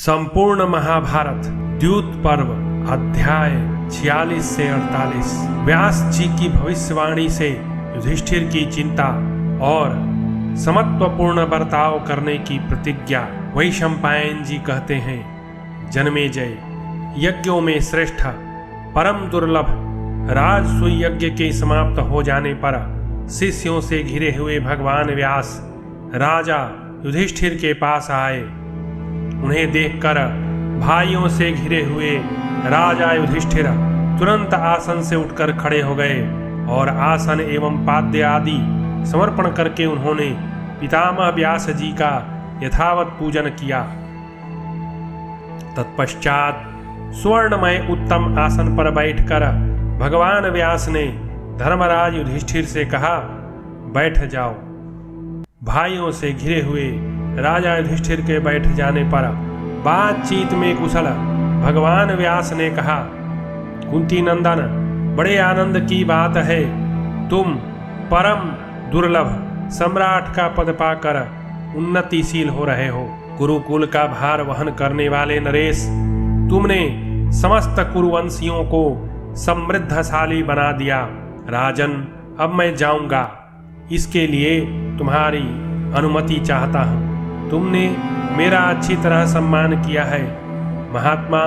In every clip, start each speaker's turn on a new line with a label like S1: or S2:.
S1: संपूर्ण महाभारत द्यूत पर्व अध्याय 46 से 48। व्यास जी की भविष्यवाणी से युधिष्ठिर की चिंता और समत्वपूर्ण बर्ताव करने की प्रतिज्ञा। वैशंपायन जी कहते हैं, जन्मेजय, यज्ञों में श्रेष्ठ परम दुर्लभ राजसूय यज्ञ के समाप्त हो जाने पर शिष्यों से घिरे हुए भगवान व्यास राजा युधिष्ठिर के पास आए। उन्हें देखकर भाइयों से घिरे हुए राजा युधिष्ठिर तुरंत आसन से उठकर खड़े हो गए और आसन एवं पाद्य आदि समर्पण करके उन्होंने पितामह व्यास जी का यथावत पूजन किया। तत्पश्चात स्वर्णमय उत्तम आसन पर बैठकर भगवान व्यास ने धर्मराज युधिष्ठिर से कहा, बैठ जाओ। भाइयों से घिरे हुए राजा युधिष्ठिर के बैठ जाने पर बातचीत में कुशल भगवान व्यास ने कहा, कुंती नंदन, बड़े आनंद की बात है, तुम परम दुर्लभ सम्राट का पद पाकर उन्नतिशील हो रहे हो। कुरुकुल का भार वहन करने वाले नरेश, तुमने समस्त कुरुवंशियों को समृद्धशाली बना दिया। राजन, अब मैं जाऊंगा, इसके लिए तुम्हारी अनुमति चाहता हूं। तुमने मेरा अच्छी तरह सम्मान किया है। महात्मा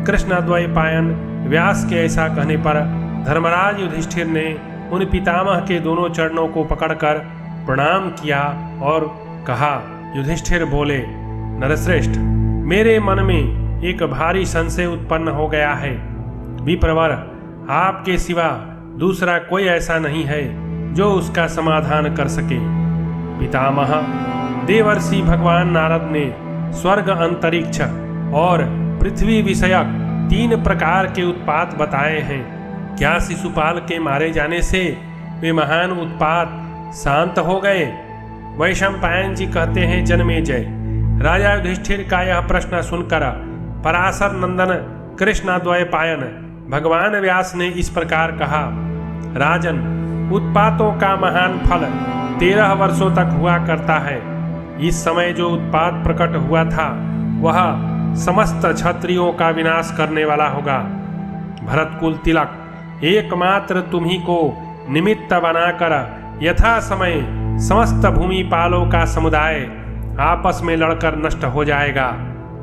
S1: कृष्णद्वैपायन व्यास के ऐसा कहने पर धर्मराज युधिष्ठिर ने उन पितामह के दोनों चरणों को पकड़कर प्रणाम किया और कहा। युधिष्ठिर बोले, नरश्रेष्ठ, मेरे मन में एक भारी संशय उत्पन्न हो गया है। विप्रवर, आपके सिवा दूसरा कोई ऐसा नहीं है जो उसका समाधान कर सके। पितामह, देवर्षि भगवान नारद ने स्वर्ग, अंतरिक्ष और पृथ्वी विषयक 3 प्रकार के उत्पात बताए हैं। क्या शिशुपाल के मारे जाने से वे महान उत्पात शांत हो गए? वैशंपायन जी कहते हैं, जन्मेजय, राजा युधिष्ठिर का यह प्रश्न सुनकर पराशर नंदन कृष्णद्वैपायन भगवान व्यास ने इस प्रकार कहा, राजन, उत्पातों का महान फल 13 वर्षों तक हुआ करता है। इस समय जो उत्पात प्रकट हुआ था वह समस्त क्षत्रियों का विनाश करने वाला होगा। भरतकुल तिलक, एकमात्र तुम्ही को निमित्त बनाकर यथा समय समस्त भूमिपालों का समुदाय आपस में लड़कर नष्ट हो जाएगा।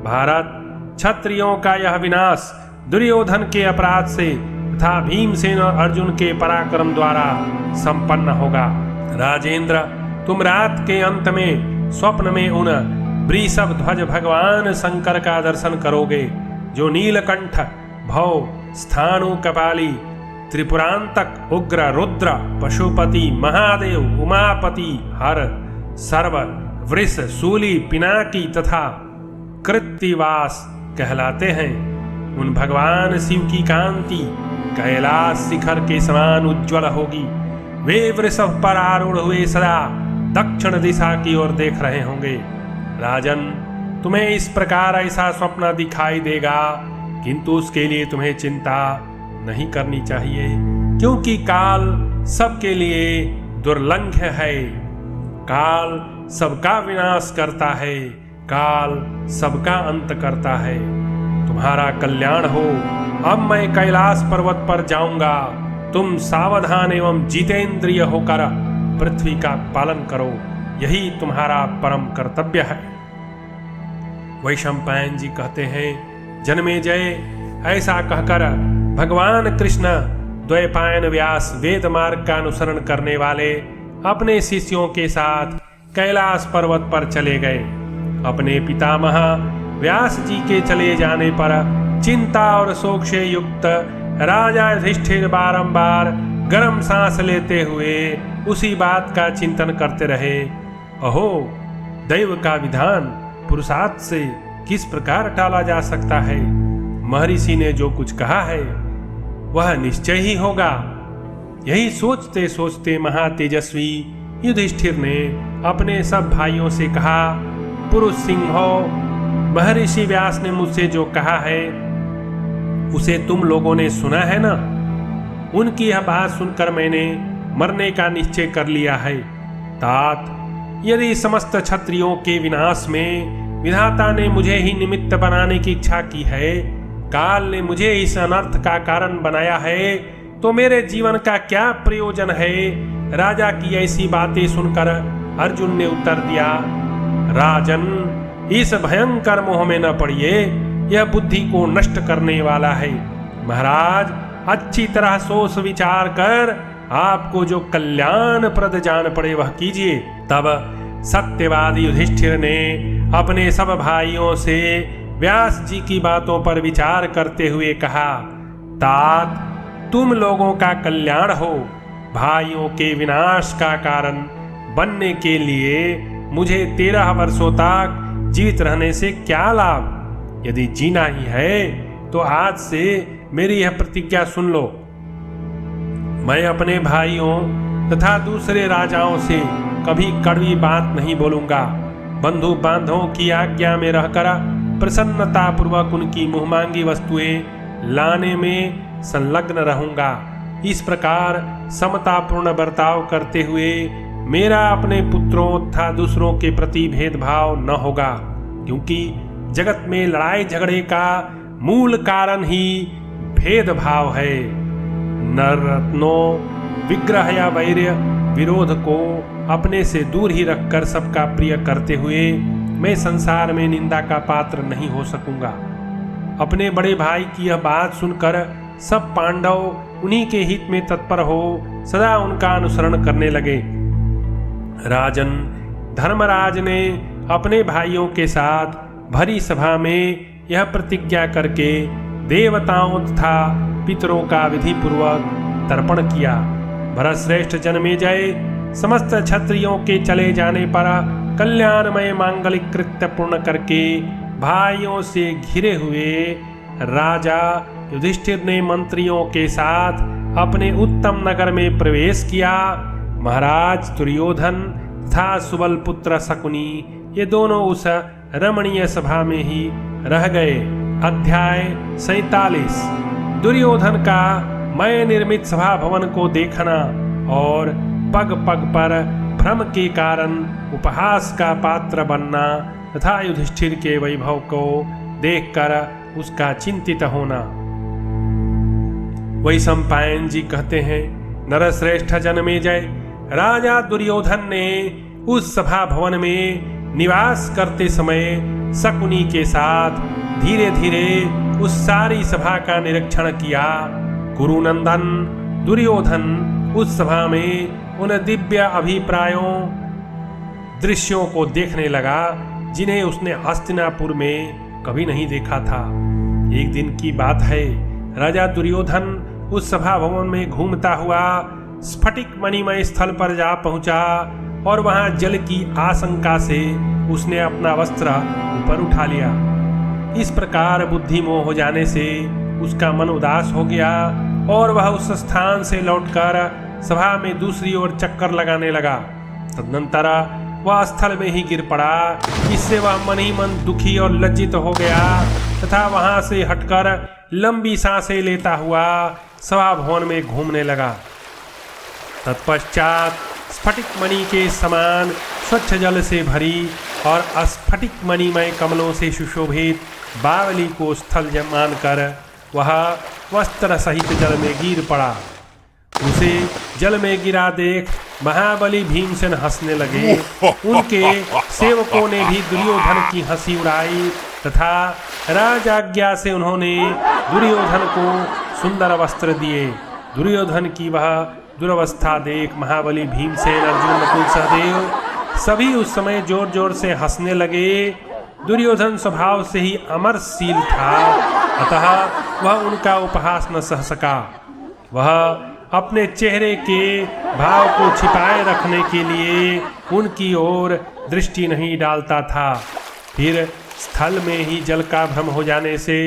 S1: भारत, क्षत्रियों का यह विनाश दुर्योधन के अपराध से तथा भीमसेन और अर्जुन के पराक्रम द्वारा संपन्न होगा। राजेंद्र, तुम रात के अंत में स्वप्न में उन वृषभ ध्वज भगवान शंकर का दर्शन करोगे, जो नीलकंठ, भव, स्थाणु, कपाली, त्रिपुरांतक, उग्र, रुद्र, पशुपति, महादेव, उमापति, हर, सर्व, वृष, शूली, पिनाकी तथा कृत्तिवास कहलाते हैं। उन भगवान शिव की कांति कैलाश शिखर के समान उज्ज्वल होगी। वे वृषभ पर आरूढ़ हुए सदा दक्षिण दिशा की ओर देख रहे होंगे। राजन, तुम्हें इस प्रकार ऐसा स्वप्न दिखाई देगा, किंतु उसके लिए तुम्हें चिंता नहीं करनी चाहिए, क्योंकि काल सबके लिए दुर्लंघ्य है। काल सबका विनाश करता है, काल सबका अंत करता है। तुम्हारा कल्याण हो। अब मैं कैलाश पर्वत पर जाऊंगा। तुम सावधान एवं जितेंद्रिय होकर पृथ्वी का पालन करो, यही तुम्हारा परम कर्तव्य है। वैशंपायन जी कहते हैं, जन्मेजय, ऐसा कहकर भगवान कृष्ण द्वैपायन व्यास वेद मार्ग का अनुसरण करने वाले अपने शिष्यों के साथ कैलाश पर्वत पर चले गए। अपने पितामह व्यास जी के चले जाने पर चिंता और शोक से युक्त राजा युधिष्ठिर बारंबार गर्म सांस लेते हुए उसी बात का चिंतन करते रहे। अहो, दैव का विधान पुरुषार्थ से किस प्रकार टाला जा सकता है? महर्षि ने जो कुछ कहा है वह निश्चय ही होगा। यही सोचते सोचते महातेजस्वी युधिष्ठिर ने अपने सब भाइयों से कहा, पुरुष सिंहो, महर्षि व्यास ने मुझसे जो कहा है उसे तुम लोगों ने सुना है ना? उनकी यह बात सुनकर मैंने मरने का निश्चय कर लिया है। तात, यदि समस्त क्षत्रियों के विनाश में विधाता ने मुझे ही निमित्त बनाने की इच्छा की है, काल ने मुझे इस अनर्थ का कारण बनाया है, तो मेरे जीवन का क्या प्रयोजन है। राजा की ऐसी बातें सुनकर अर्जुन ने उत्तर दिया, राजन, इस भयंकर मोह में न पड़िए, यह बुद्धि को नष्ट करने वाला है। महाराज, अच्छी तरह सोच विचार कर आपको जो कल्याणप्रद जान पड़े वह कीजिए। तब सत्यवादी युधिष्ठिर ने अपने सब भाइयों से व्यास जी की बातों पर विचार करते हुए कहा, तात, तुम लोगों का कल्याण हो, भाइयों के विनाश का कारण बनने के लिए मुझे 13 वर्षों तक जीवित रहने से क्या लाभ। यदि जीना ही है तो आज से मेरी यह प्रतिज्ञा सुन लो, मैं अपने भाइयों तथा दूसरे राजाओं से कभी कड़वी बात नहीं बोलूंगा। बंधु बांधवों की आज्ञा में रहकर प्रसन्नता पूर्वक उनकी मुहमांगी वस्तुएं लाने में संलग्न रहूंगा। इस प्रकार समतापूर्ण बर्ताव करते हुए मेरा अपने पुत्रों तथा दूसरों के प्रति भेदभाव न होगा, क्योंकि जगत में लड़ाई झगड़े का मूल कारण ही भेदभाव है। नररत्नों, विग्रह या वैर्य विरोध को अपने से दूर ही रखकर सबका प्रिय करते हुए मैं संसार में निंदा का पात्र नहीं हो सकूंगा। अपने बड़े भाई की यह बात सुनकर सब पांडव उन्हीं के हित में तत्पर हो सदा उनका अनुसरण करने लगे। राजन, धर्मराज ने अपने भाइयों के साथ भरी सभा में यह प्रतिज्ञा करके देवताओं तथा पितरों का विधि पूर्वक तर्पण किया। भरतश्रेष्ठ जन्मेजय, समस्त क्षत्रियों के चले जाने पर कल्याणमय मांगलिक कृत्य पूर्ण करके भाइयों से घिरे हुए राजा युधिष्ठिर ने मंत्रियों के साथ अपने उत्तम नगर में प्रवेश किया। महाराज दुर्योधन तथा सुबल पुत्र शकुनी ये दोनों उस रमणीय सभा में ही रह गए। अध्याय 47। दुर्योधन का मय निर्मित सभा भवन को देखना और पग पग पर भ्रम के कारण उपहास का पात्र बनना तथा युधिष्ठिर के वैभव को देखकर उसका चिंतित होना। वैशंपायन जी कहते हैं, नरश्रेष्ठ जन्मेजय, राजा दुर्योधन ने उस सभा भवन में निवास करते समय शकुनी के साथ धीरे धीरे उस सारी सभा का निरीक्षण किया। कुरुनंदन दुर्योधन उस सभा में उन दिव्य अभिप्रायों दृश्यों को देखने लगा जिन्हें उसने हस्तिनापुर में कभी नहीं देखा था। एक दिन की बात है, राजा दुर्योधन उस सभा भवन में घूमता हुआ स्फटिक मणिमय स्थल पर जा पहुंचा और वहां जल की आशंका से उसने अपना वस्त्र ऊपर उठा लिया। इस प्रकार बुद्धि मोह हो जाने से उसका मन उदास हो गया और वह उस स्थान से लौटकर सभा में दूसरी ओर चक्कर लगाने लगा। तदनंतर वह स्थल में ही गिर पड़ा। इससे वह मन ही मन दुखी और लज्जित हो गया तथा वहां से हटकर लंबी सांसें लेता हुआ सभा भवन में घूमने लगा। तत्पश्चात स्फटिक मणि के समान स्वच्छ जल से भरी और अस्फटिक मणिमय कमलों से सुशोभित बावली को स्थल मानकर वह वस्त्र सहित जल में गिर पड़ा। उसे जल में गिरा देख महाबली भीमसेन हंसने लगे। उनके सेवकों ने भी दुर्योधन की हंसी उड़ाई तथा राजाज्ञा से उन्होंने दुर्योधन को सुंदर वस्त्र दिए। दुर्योधन की वह दुर्वस्था देख महाबली भीमसेन, अर्जुन, नकुल, सहदेव सभी उस समय जोर जोर से हंसने लगे। दुर्योधन स्वभाव से ही अमरशील था, अतः वह उनका उपहास न सह सका। वह अपने चेहरे के भाव को छिपाए रखने के लिए उनकी ओर दृष्टि नहीं डालता था। फिर स्थल में ही जल का भ्रम हो जाने से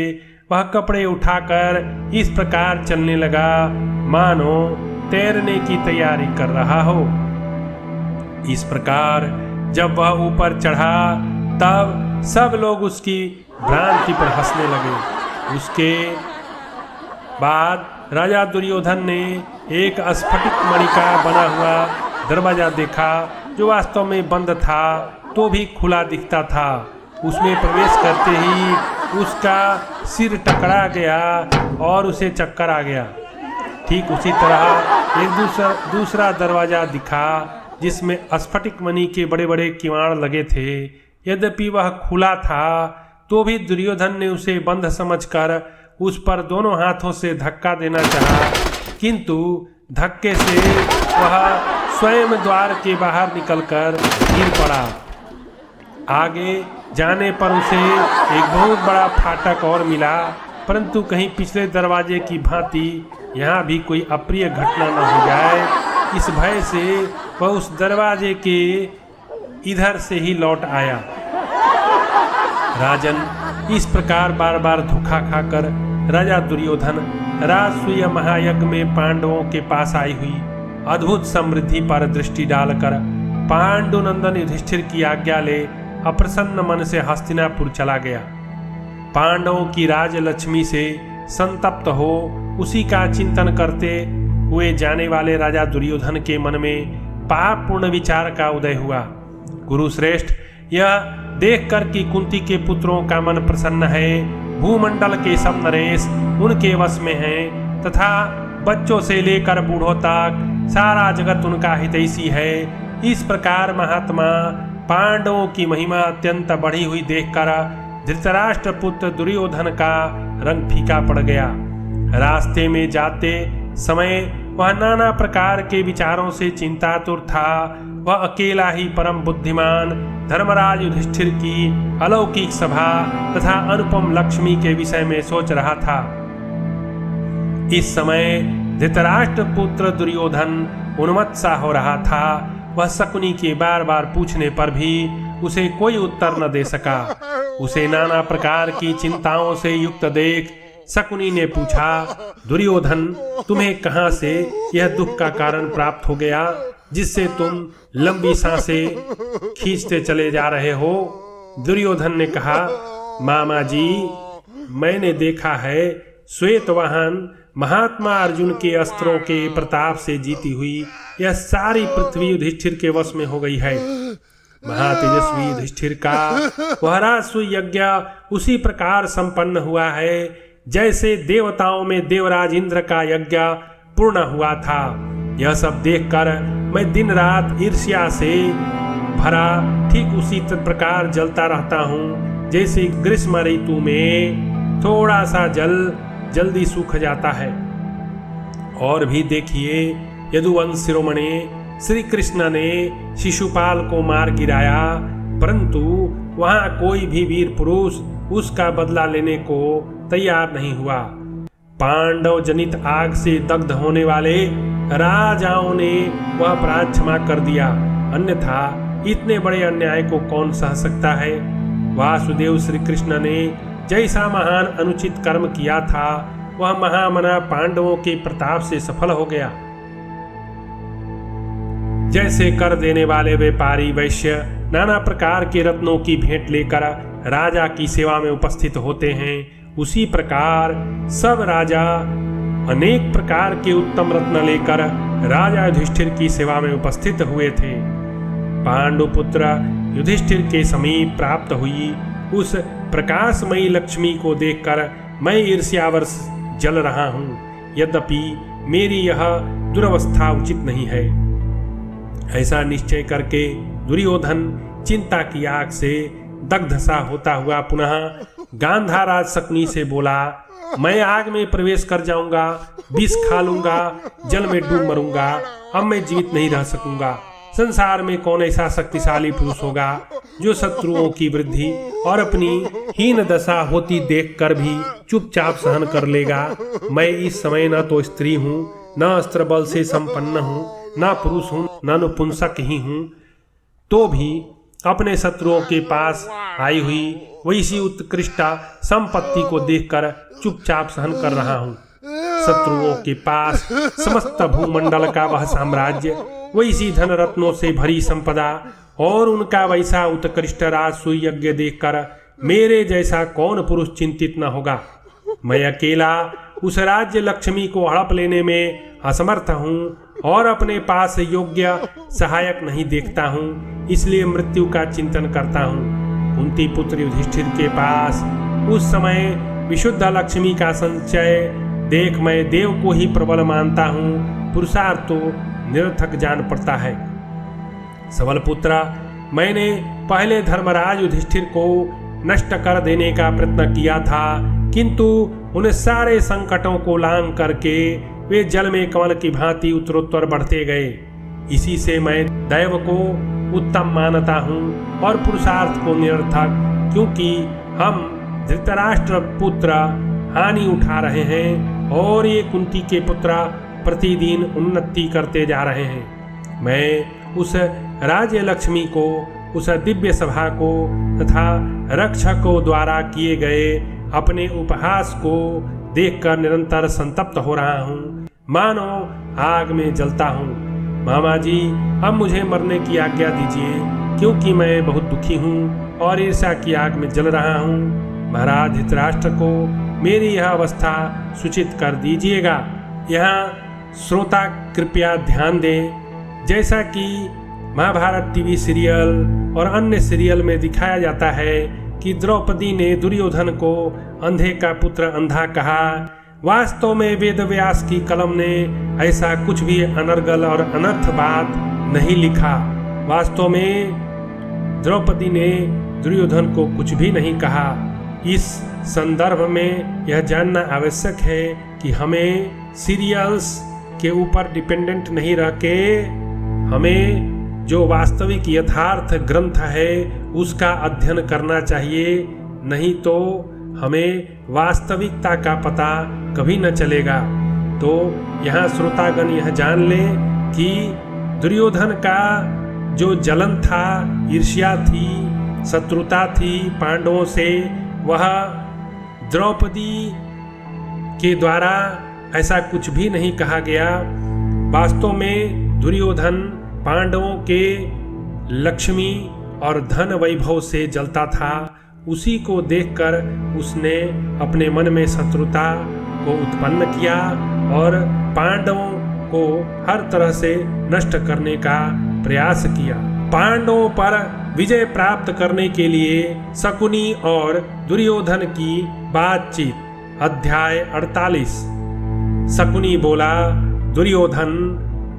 S1: वह कपड़े उठाकर इस प्रकार चलने लगा मानो तैरने की तैयारी कर रहा हो। इस प्रकार जब वह ऊपर चढ़ा तब सब लोग उसकी भ्रांति पर हंसने लगे। उसके बाद राजा दुर्योधन ने एक स्फटिक मणि का बना हुआ दरवाजा देखा जो वास्तव में बंद था तो भी खुला दिखता था। उसमें प्रवेश करते ही उसका सिर टकरा गया और उसे चक्कर आ गया। ठीक उसी तरह एक दूसरा दरवाजा दिखा जिसमें स्फटिक मणि के बड़े बड़े किवाड़ लगे थे। यद्यपि वह खुला था तो भी दुर्योधन ने उसे बंद समझकर उस पर दोनों हाथों से धक्का देना चाहा, किंतु धक्के से वह स्वयं द्वार के बाहर निकलकर गिर पड़ा। आगे जाने पर उसे एक बहुत बड़ा फाटक और मिला, परंतु कहीं पिछले दरवाजे की भांति यहाँ भी कोई अप्रिय घटना न हो जाए, इस भय से वह उस दरवाजे के इधर से ही लौट आया। राजन, इस प्रकार बार बार धोखा खाकर राजा दुर्योधन राजसूय महायज्ञ में पांडवों के पास आई हुई अद्भुत समृद्धि पर दृष्टि डालकर पांडुनंदन युधिष्ठिर की आज्ञा ले अप्रसन्न मन से हस्तिनापुर चला गया। पांडवों की राजलक्ष्मी से संतप्त हो उसी का चिंतन करते हुए जाने वाले राजा दुर्योधन के मन में पापपूर्ण विचार का उदय हुआ। गुरुश्रेष्ठ, यह देखकर कि कुंती के पुत्रों का मन प्रसन्न है, भूमंडल के सब नरेश उनके वश में हैं तथा बच्चों से लेकर बूढ़ों तक सारा जगत उनका हितैषी है, इस प्रकार महात्मा पांडवों की महिमा अत्यंत बढ़ी हुई देखकर धृतराष्ट्र पुत्र दुर्योधन का रंग फीका पड़ गया। रास्ते में जाते समय वह नाना प्रकार के विचारों से चिंतातुर था। वह अकेला ही परम बुद्धिमान धर्मराज युधिष्ठिर की अलौकिक सभा तथा अनुपम लक्ष्मी के विषय में सोच रहा था। इस समय धृतराष्ट्र पुत्र दुर्योधन उन्मत्त हो रहा था। वह शकुनी के बार बार पूछने पर भी उसे कोई उत्तर न दे सका। उसे नाना प्रकार की चिंताओं से युक्त देख शकुनी ने पूछा, दुर्योधन, तुम्हें कहाँ से यह दुख का कारण प्राप्त हो गया जिससे तुम लंबी सांसें खींचते चले जा रहे हो? दुर्योधन ने कहा, मामा जी, मैंने देखा है श्वेतवाहन महात्मा अर्जुन के अस्त्रों के प्रताप से जीती हुई यह सारी पृथ्वी युधिष्ठिर के वश में हो गई है। महातेजस्वी युधिष्ठिर का वह राजसूय यज्ञ उसी प्रकार संपन्न हुआ है जैसे देवताओं में देवराज इंद्र का यज्ञ पूर्ण हुआ था। यह सब देखकर मैं दिन रात ईर्ष्या से भरा ठीक उसी प्रकार जलता रहता हूँ जैसे ग्रीष्म ऋतु में थोड़ा सा जल जल्दी सूख जाता है। और भी देखिए, यदुवंश शिरोमणि श्री कृष्ण ने शिशुपाल को मार गिराया, परंतु वहां कोई भी वीर पुरुष उसका बदला लेने को तैयार नहीं हुआ। पांडव जनित आग से दग्ध होने वाले राजाओं ने वह अपराध क्षमा कर दिया, अन्यथा इतने बड़े अन्याय को कौन सह सकता है। वासुदेव श्री कृष्ण ने जैसा महान अनुचित कर्म किया था वह महामना पांडवों के प्रताप से सफल हो गया। जैसे कर देने वाले व्यापारी वैश्य नाना प्रकार के रत्नों की भेंट लेकर राजा की सेवा में उपस्थित होते हैं, उसी प्रकार सब राजा अनेक प्रकार के उत्तम रत्न लेकर राजा युधिष्ठिर की सेवा में उपस्थित हुए थे। पांडुपुत्र युधिष्ठिर के समीप प्राप्त हुई उस प्रकाशमयी लक्ष्मी को देखकर मैं ईर्ष्यावश जल रहा हूँ, यद्यपि मेरी यह दुरवस्था उचित नहीं है। ऐसा निश्चय करके दुर्योधन चिंता की आग से दग्ध सा होता हुआ पुनः गांधाराज शकुनी से बोला, मैं आग में प्रवेश कर जाऊंगा, विष खा लूंगा, जल में डूब मरूंगा, अब मैं जीवित नहीं रह सकूंगा। संसार में कौन ऐसा शक्तिशाली पुरुष होगा जो शत्रुओं की वृद्धि और अपनी हीन दशा होती देखकर भी चुपचाप सहन कर लेगा। मैं इस समय न तो स्त्री हूँ, न अस्त्र बल से संपन्न हूँ, न पुरुष हूँ, न नपुंसक ही हूँ, तो भी अपने शत्रुओं के पास आई हुई वैसी उत्कृष्ट संपत्ति को देखकर चुपचाप सहन कर रहा हूँ। शत्रुओं के पास समस्त भूमंडल का वह साम्राज्य, वैसी धन रत्नों से भरी संपदा और उनका वैसा उत्कृष्ट राजसूय यज्ञ देखकर मेरे जैसा कौन पुरुष चिंतित न होगा। मैं अकेला उस राज्य लक्ष्मी को हड़प लेने में असमर्थ हूँ और अपने पास योग्य सहायक नहीं देखता हूँ, इसलिए मृत्यु का चिंतन करता हूँ। कुंती पुत्र युधिष्ठिर के पास। उस समय विशुद्ध लक्ष्मी का संचय देख मैं देव को ही प्रबल मानता हूँ, पुरुषार्थ तो निरर्थक जान पड़ता है। सबलपुत्रा, मैंने पहले धर्मराज युधिष्ठिर को नष्ट कर देने का प्रयत्न किया था, किंतु उन सारे संकटों को लांघ करके वे जल में कमल की भांति उत्तरोत्तर बढ़ते गए। इसी से मैं दैव को उत्तम मानता हूँ और पुरुषार्थ को निरर्थक, क्योंकि हम धृतराष्ट्र पुत्र हानि उठा रहे हैं और ये कुंती के पुत्र प्रतिदिन उन्नति करते जा रहे हैं। मैं उस राज्य लक्ष्मी को, उस दिव्य सभा को तथा रक्षकों द्वारा किए गए अपने उपहास को देखकर निरंतर संतप्त हो रहा हूँ, मानो आग में जलता हूँ। मामा जी, अब मुझे मरने की आज्ञा दीजिए, क्योंकि मैं बहुत दुखी हूँ और ईर्ष्या की आग में जल रहा हूँ। महाराज धृतराष्ट्र को मेरी यह अवस्था सूचित कर दीजिएगा। यहाँ श्रोता कृपया ध्यान दें, जैसा कि महाभारत टीवी सीरियल और अन्य सीरियल में दिखाया जाता है कि द्रौपदी ने दुर्योधन को अंधे का पुत्र अंधा कहा, वास्तव में वेदव्यास की कलम ने ऐसा कुछ भी अनर्गल और अनर्थ बात नहीं लिखा। वास्तव में द्रौपदी ने दुर्योधन को कुछ भी नहीं कहा। इस संदर्भ में यह जानना आवश्यक है कि हमें सीरियल्स के ऊपर डिपेंडेंट नहीं रह के हमें जो वास्तविक यथार्थ ग्रंथ है उसका अध्ययन करना चाहिए, नहीं तो हमें वास्तविकता का पता कभी न चलेगा। तो यहाँ श्रोतागण यह जान लें कि दुर्योधन का जो जलन था, ईर्ष्या थी, शत्रुता थी पांडवों से, वह द्रौपदी के द्वारा ऐसा कुछ भी नहीं कहा गया। वास्तव में दुर्योधन पांडवों के लक्ष्मी और धन वैभव से जलता था। उसी को देखकर उसने अपने मन में शत्रुता को उत्पन्न किया और पांडवों को हर तरह से नष्ट करने का प्रयास किया। पांडवों पर विजय प्राप्त करने के लिए शकुनी और दुर्योधन की बातचीत। अध्याय 48। शकुनी बोला, दुर्योधन,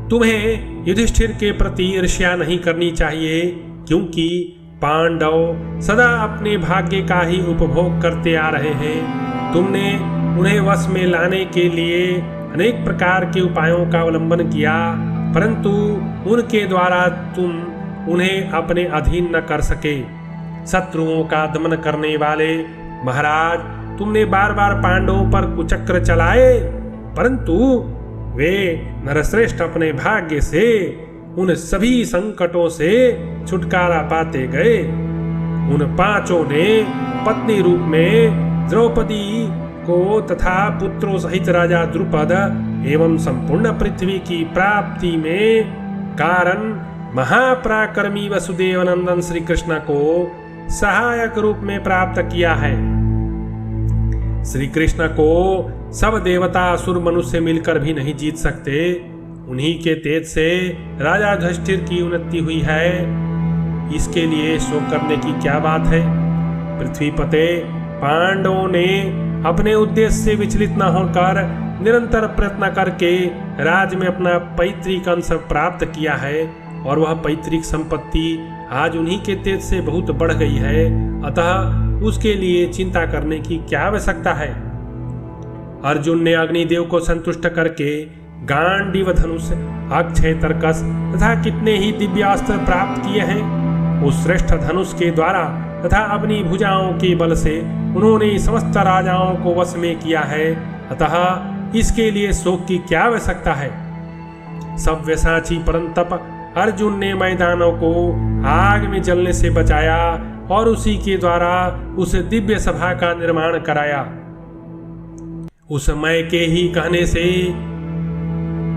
S1: तुम्हें युधिष्ठिर के प्रति ईर्ष्या नहीं करनी चाहिए, क्योंकि पांडव सदा अपने भाग्य का ही उपभोग करते आ रहे हैं। तुमने उन्हें वश में लाने के लिए अनेक प्रकार के उपायों का अवलंबन किया, परंतु उनके द्वारा तुम उन्हें अपने अधीन न कर सके। शत्रुओं का दमन करने वाले महाराज, तुमने बार बार पांडवों पर कुचक्र चलाए, परंतु वे नरश्रेष्ठ अपने भाग्य से उन सभी संकटों से छुटकारा पाते गए। उन पांचों ने पत्नी रूप में द्रौपदी को तथा पुत्रों सहित राजा द्रुपद एवं संपूर्ण पृथ्वी की प्राप्ति में कारण महापराक्रमी वसुदेव नंदन श्री कृष्ण को सहायक रूप में प्राप्त किया है। श्री कृष्ण को सब देवता असुर मनुष्य मिलकर भी नहीं जीत सकते। उन्हीं के तेज से राजा युधिष्ठिर की उन्नति हुई है। इसके लिए शोक करने की क्या बात है। पृथ्वीपते, पांडवों ने अपने उद्देश्य से विचलित न होकर निरंतर प्रयत्न करके राज्य में अपना पैतृक अंश प्राप्त किया है, और वह पैतृक संपत्ति आज उन्हीं के तेज से बहुत बढ़ गई है। अतः उसके लिए चिंता करने की क्या आवश्यकता है। अर्जुन ने अग्निदेव को संतुष्ट करके गांडीव धनुष, अक्षय तर्कस तथा कितने ही दिव्यास्त्र प्राप्त किए हैं। उस श्रेष्ठ धनुष के द्वारा तथा अपनी भुजाओं के बल से उन्होंने समस्त राजाओं को वश में किया है। अतः इसके लिए शोक की क्या आवश्यकता है। सव्यसाची परंतप अर्जुन ने मैदानों को आग में जलने से बचाया और उसी के द्वारा उस दिव्य सभा का निर्माण कराया। उस मय के ही कहने से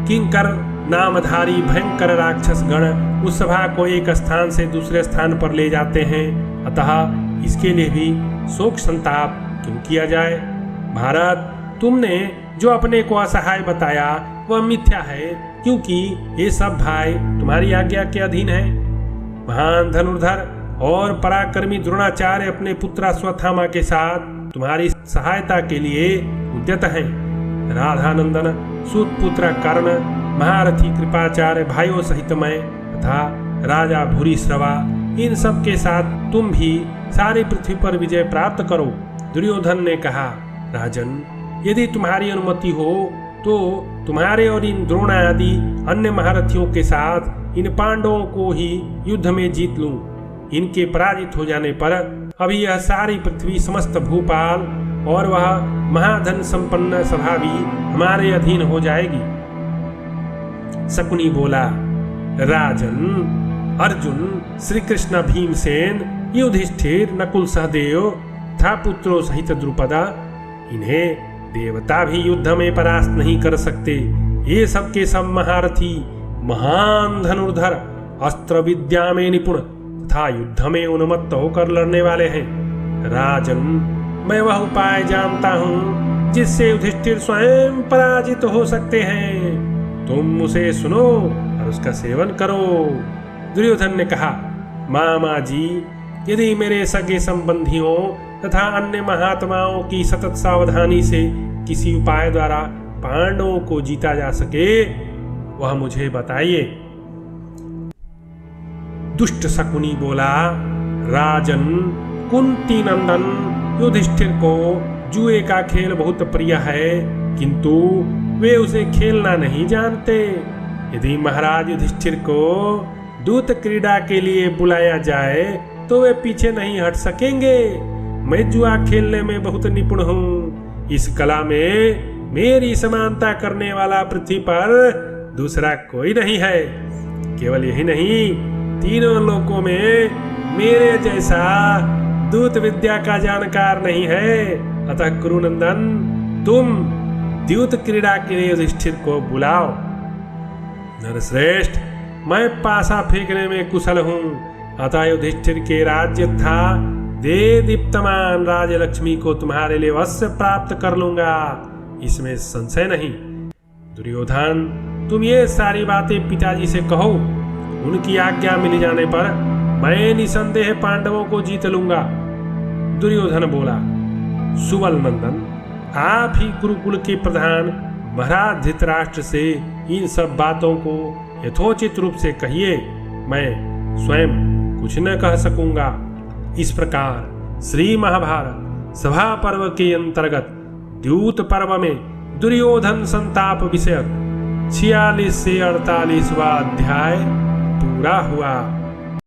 S1: किंकर नामधारी भयंकर राक्षस गण उस सभा को एक स्थान से दूसरे स्थान पर ले जाते हैं। अतः इसके लिए भी शोक संताप क्यों किया जाए। भारत, तुमने जो अपने को असहाय बताया वह मिथ्या है, क्योंकि ये सब भाई तुम्हारी आज्ञा के अधीन है। महान धनुर्धर, और पराक्रमी द्रोणाचार्य अपने पुत्र अश्वत्थामा के साथ तुम्हारी सहायता के लिए उद्यत हैं। राधानंदन, सूत पुत्र कर्ण, महारथी कृपाचार्य, भाइयों सहित मैं तथा राजा भूरिश्रवा, इन सब के साथ तुम भी सारी पृथ्वी पर विजय प्राप्त करो। दुर्योधन ने कहा, राजन, यदि तुम्हारी अनुमति हो तो तुम्हारे और इन द्रोण आदि अन्य महारथियों के साथ इन पांडवों को ही युद्ध में जीत लूं। इनके पराजित हो जाने पर अभी यह सारी पृथ्वी, समस्त भूपाल और वह महाधन संपन्न सभा भी हमारे अधीन हो जाएगी। शकुनी बोला, राजन, अर्जुन, श्री कृष्ण, भीमसेन, युधिष्ठिर, नकुल, सहदेव तथा पुत्रों सहित द्रुपदा, इन्हें देवता भी युद्ध में परास्त नहीं कर सकते। ये सब के सब महारथी, महान धनुर्धर, अस्त्र विद्या में निपुण तथा युद्ध में उन्मत्त होकर लड़ने वाले हैं। राजन, मैं वह उपाय जानता हूँ जिससे युधिष्ठिर स्वयं पराजित हो सकते हैं। तुम उसे सुनो और उसका सेवन करो। दुर्योधन ने कहा, मामा जी, यदि मेरे सगे संबंधियों तथा अन्य महात्माओं की सतत सावधानी से किसी उपाय द्वारा पांडवों को जीता जा सके, वह मुझे बताइए। दुष्ट शकुनी बोला, राजन, कुंती नंदन, युधिष्ठिर को जुए का खेल बहुत प्रिय है, किंतु वे उसे खेलना नहीं जानते। यदि महाराज युधिष्ठिर को दूत क्रीड़ा के लिए बुलाया जाए तो वे पीछे नहीं हट सकेंगे। मैं जुआ खेलने में बहुत निपुण हूँ। इस कला में मेरी समानता करने वाला पृथ्वी पर दूसरा कोई नहीं है। केवल यही नहीं, तीनों लोकों में मेरे जैसा दूत विद्या का जानकार नहीं है। अतः कुरुनंदन, तुम द्यूत क्रीड़ा के लिए युधिष्ठिर को बुलाओ। नरश्रेष्ठ, मैं पासा फेंकने में कुशल हूँ, अतः युधिष्ठिर के राज्य था दे दीप्तमान राजलक्ष्मी को तुम्हारे लिए अवश्य प्राप्त कर लूंगा, इसमें संशय नहीं। दुर्योधन, तुम ये सारी बातें पिताजी से कहो। उनकी आज्ञा मिल जाने पर मैं निसंदेह पांडवों को जीत लूंगा। दुर्योधन बोला, सुबल नंदन, आप ही गुरुकुल के प्रधान महाराज धृतराष्ट्र से इन सब बातों को यथोचित रूप से कहिए, मैं स्वयं कुछ न कह सकूंगा। इस प्रकार श्री महाभारत सभा पर्व के अंतर्गत द्यूत पर्व में दुर्योधन संताप विषयक 46 से 48वां अध्याय पूरा हुआ।